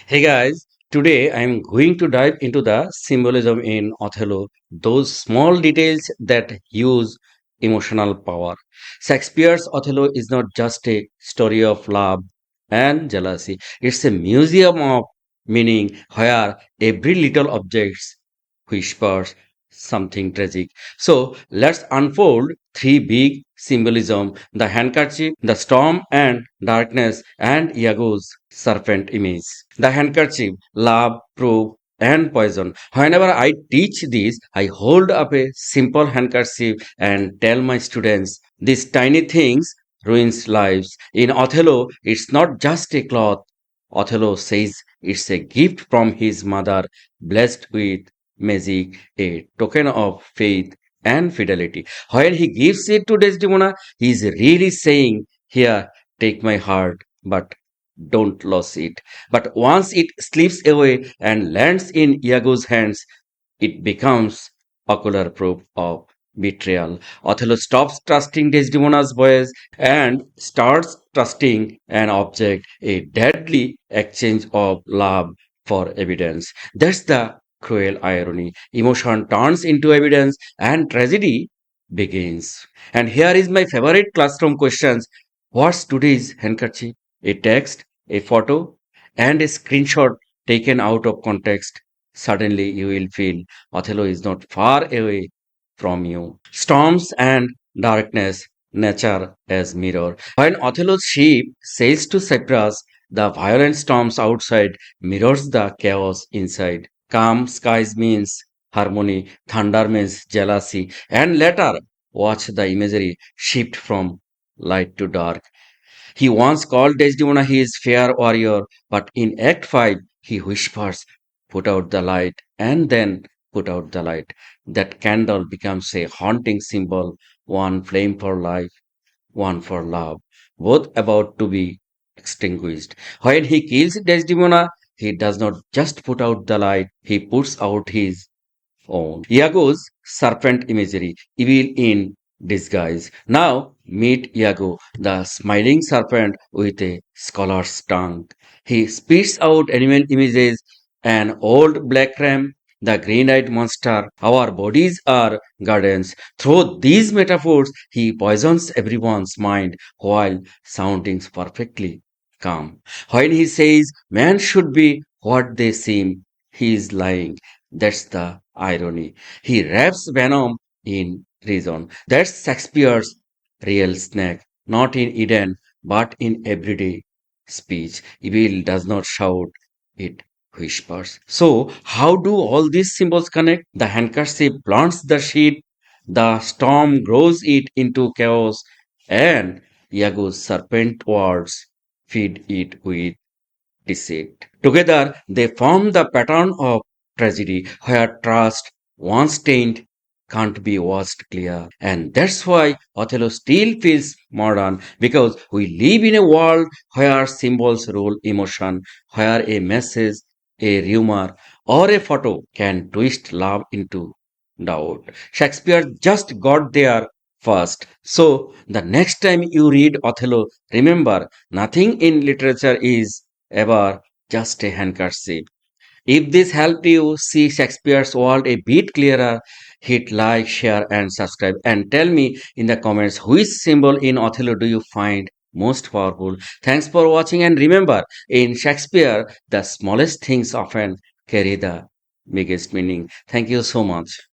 Hey guys, today I am going to dive into the symbolism in Othello, those small details that use emotional power. Shakespeare's Othello is not just a story of love and jealousy, it's a museum of meaning where every little object whispers something tragic. So let's unfold three big symbolism: the handkerchief, the storm and darkness, and Iago's serpent image. The handkerchief, love, proof, and poison. Whenever I teach this, I hold up a simple handkerchief and tell my students these tiny things ruins lives. In Othello, it's not just a cloth. Othello says it's a gift from his mother, blessed with magic, a token of faith and fidelity. When he gives it to Desdemona, he is really saying, here, take my heart, but don't lose it. But once it slips away and lands in Iago's hands, it becomes ocular proof of betrayal. Othello stops trusting Desdemona's voice and starts trusting an object, a deadly exchange of love for evidence. That's the cruel irony. Emotion turns into evidence and tragedy begins. And here is my favorite classroom questions. What's today's handkerchief? A text, a photo, and a screenshot taken out of context. Suddenly you will feel Othello is not far away from you. Storms and darkness, nature as mirror. When Othello's ship sails to Cyprus, the violent storms outside mirrors the chaos inside. Calm skies means harmony, thunder means jealousy, and later watch the imagery shift from light to dark. He once called Desdemona his fair warrior, but in Act 5 he whispers, put out the light, and then put out the light. That candle becomes a haunting symbol, one flame for life, one for love, both about to be extinguished. When he kills Desdemona, he does not just put out the light, he puts out his own. Iago's serpent imagery, evil in disguise. Now meet Iago, the smiling serpent with a scholar's tongue. He spits out animal images, an old black ram, the green-eyed monster. Our bodies are gardens. Through these metaphors, he poisons everyone's mind while sounding perfectly calm. When he says man should be what they seem, he is lying. That's the irony. He wraps venom in reason. That's Shakespeare's real snake, not in Eden, but in everyday speech. Evil does not shout, it whispers. So, how do all these symbols connect? The handkerchief plants the seed, the storm grows it into chaos, and Iago's serpent words feed it with deceit. Together, they form the pattern of tragedy where trust, once stained, can't be washed clear. And that's why Othello still feels modern because we live in a world where symbols rule emotion, where a message, a rumor, or a photo can twist love into doubt. Shakespeare just got there first. So, the next time you read Othello, remember nothing in literature is ever just a handkerchief. If this helped you see Shakespeare's world a bit clearer, hit like, share, and subscribe. And tell me in the comments which symbol in Othello do you find most powerful. Thanks for watching, and remember, in Shakespeare, the smallest things often carry the biggest meaning. Thank you so much.